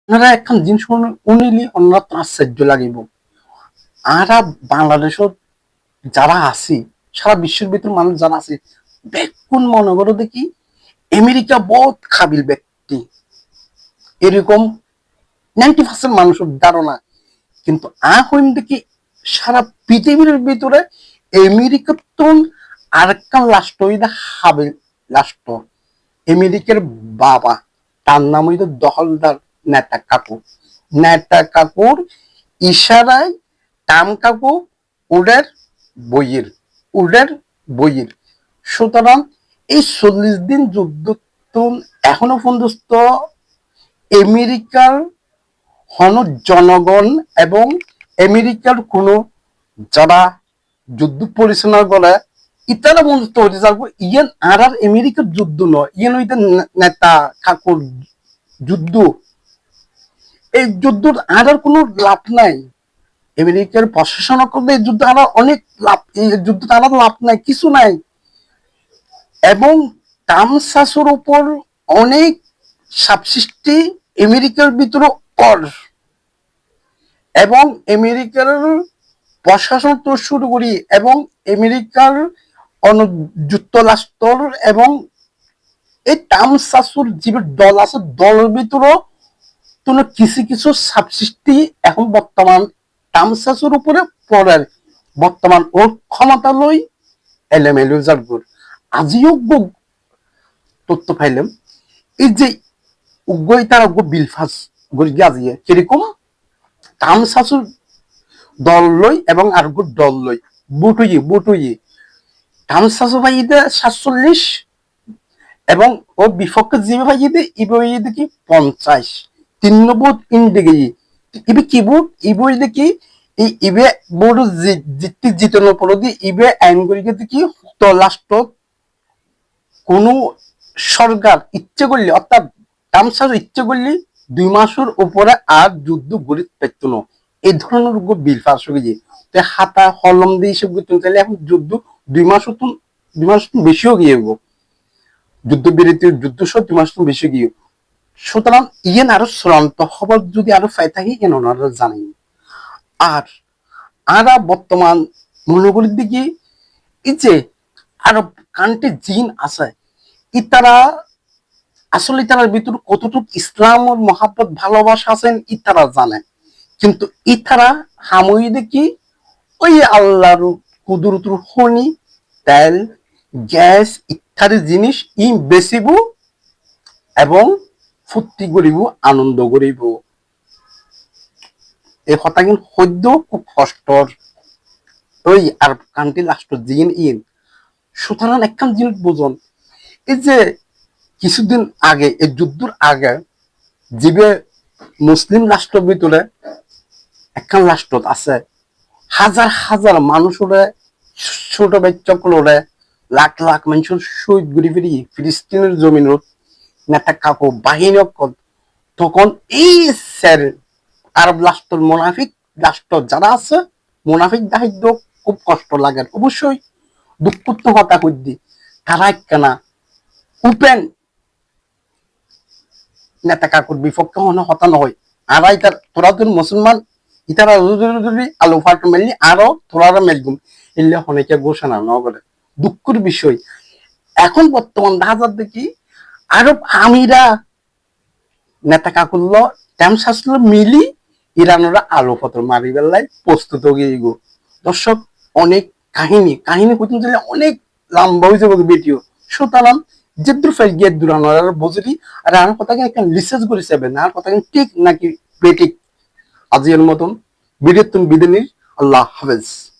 আপনারা এখন জিনিস শুনিলে অন্যত আশ্চর্য লাগিব। আরা বাংলাদেশত যারা আছি, সারা বিশ্বের ভিতর মানুষ যারা আছে, বেকুন মনে করো দেখি আমেরিকা বহুত কাবিল ব্যক্তি, এরকম 90% মানুষের ধারণা। কিন্তু হইম দেখি সারা পৃথিবীর ভিতরে আমেরিকা তো আরেকটা রাষ্ট্র হইলে হাবিল রাষ্ট্র। আমেরিকার বাবা, তার নাম হইল দখলদার নেতা কাকু। নেতা কাকুর ইশারায় টাম কাকু ওদের বইয়ের ওদের বইয়ের। সুতরাং এই 40 দিন যুদ্ধ এখনো পর্যন্ত আমেরিকার হন জনগণ এবং আমেরিকার কোন যারা যুদ্ধ পরিচালনা করে ইতারা পর্যন্ত হতে থাকবো ইয়ান আর আমেরিকার যুদ্ধ নয়, ইয়ান হইতে নেতা কাকুর যুদ্ধ। এই যুদ্ধ আর কোনো লাভ নাই। আমেরিকার প্রশাসন করলে এই যুদ্ধ আর অনেক লাভ, এই যুদ্ধ আর লাভ নাই, কিছু নাই। এবং তামসাসের উপর অনেক সাবসৃষ্টি আমেরিকার ভিতরে কর, এবং আমেরিকার প্রশাসন তো শুরু করি এবং আমেরিকার যুক্তরাষ্ট্র এবং এই তামসাসুর যে দল আছে দলের ভিতরেও কিছু কিছু সাবসৃষ্টি এখন বর্তমান তামসাসুর উপরে পড়ে। বর্তমান ওর ক্ষমতা লই এলএমএলউ জারগুর আজিও তথ্য পাইলাম এই যে উগ্রই তার বিলফাস গড়ি গাজিয়ে কিরকম তামসাসুর দল লই এবং আর দল লই বুটুই তামসাসু ভাইদে 47 এবং ও বিপক্ষে জিমে ভাইদে ইবই দেখি 50 তিন বুট ইন্ডিগে ইবি কি বুট ইবই দেখি এই ইবে বোর্ড জিতানোর পর দিয়ে ইবে আইন করিকে দেখি তো লাস্ট কোন সরকার ইচ্ছে করলে অর্থাৎ তামসাস ইচ্ছে করলে 2 মাসের উপরে আর যুদ্ধ গড়ি পেত না। এই ধরনের বিল পাস হয়ে যায়। হাতা কলম দিয়ে সব চাইলে এখন যুদ্ধ 2 মাস বেশিও গিয়ে যুদ্ধ বিরতি যুদ্ধ সব 2 মাস বেশি গিয়ে। সুতরাং ইয়েন আরো চূড়ান্ত খবর যদি আরো পাই থাকি ইয়েন ওনারা জানেন। আর আরা বর্তমান মূল্যগুলির দিকে এই যে আরো কান্ট্রি জিন আছে ইতারা আসলে তার ভিতর কতটুকু ইসলাম ও মহাব্বত ভালোবাসা আছেন ইতারা জানে। কিন্তু ইতারা হামুই দেখি ওই আল্লাহর কুদরতুর খনি তেল গ্যাস ইত্যাদি জিনিস বেচিব এবং ফুর্তি করিব আনন্দ করিব। এই কথা কিন্তু সদ্য খুব কষ্টর ওই আর কান্ট্রি লাস্ট জিন ইন। সুতরাং একখান জিনিস বুঝুন এই যে কিছুদিন আগে এই যুদ্ধের আগে যে মুসলিম রাষ্ট্রের ভিতরে একখান রাষ্ট্র আছে হাজার হাজার মানুষরে ছোট বাচ্চাগুলোরে লাখ লাখ মানুষের শহীদ ঘুরি ফিরি ফিলিস্তিনের জমিন নেতা কাকু বাহিনী তখন এই স্যার আরব রাষ্ট্র মোনাফিক রাষ্ট্র যারা আছে মোনাফিক দাহিদ্য খুব কষ্ট লাগে অবশ্যই দুঃখ কথা কই তারা একখানা উপেন নেতা কাকুর বিপক্ষে মনে হতা নহয়। আর ইতার তোরা তো মুসলমান ইতারা আলু ফাট মেলনি আরো তোরা মেলগুম এলে অনেকে ঘোষণা ন করে দুঃখের বিষয়। এখন বর্তমান দেখা দেখি আরব আমিরা নেতা কাকুল্ল টাইম শাসল মিলি ইরানরা আলু ফতর মারি বেলায় প্রস্তুত হয়ে গো। দর্শক অনেক কাহিনী পর্যন্ত অনেক লম্বা হয়ে যাবে ভিডিও। সুতরাং যেদুর ফেল গিয়ে দূরানোর বুঝলি আর আমার কথা একটা রিসার্চ করে যাবেন আর কথা ঠিক নাকি বেঠিক। আজির মতন ভিডিও তুমি বিদায় নিস। আল্লাহ হাফেজ।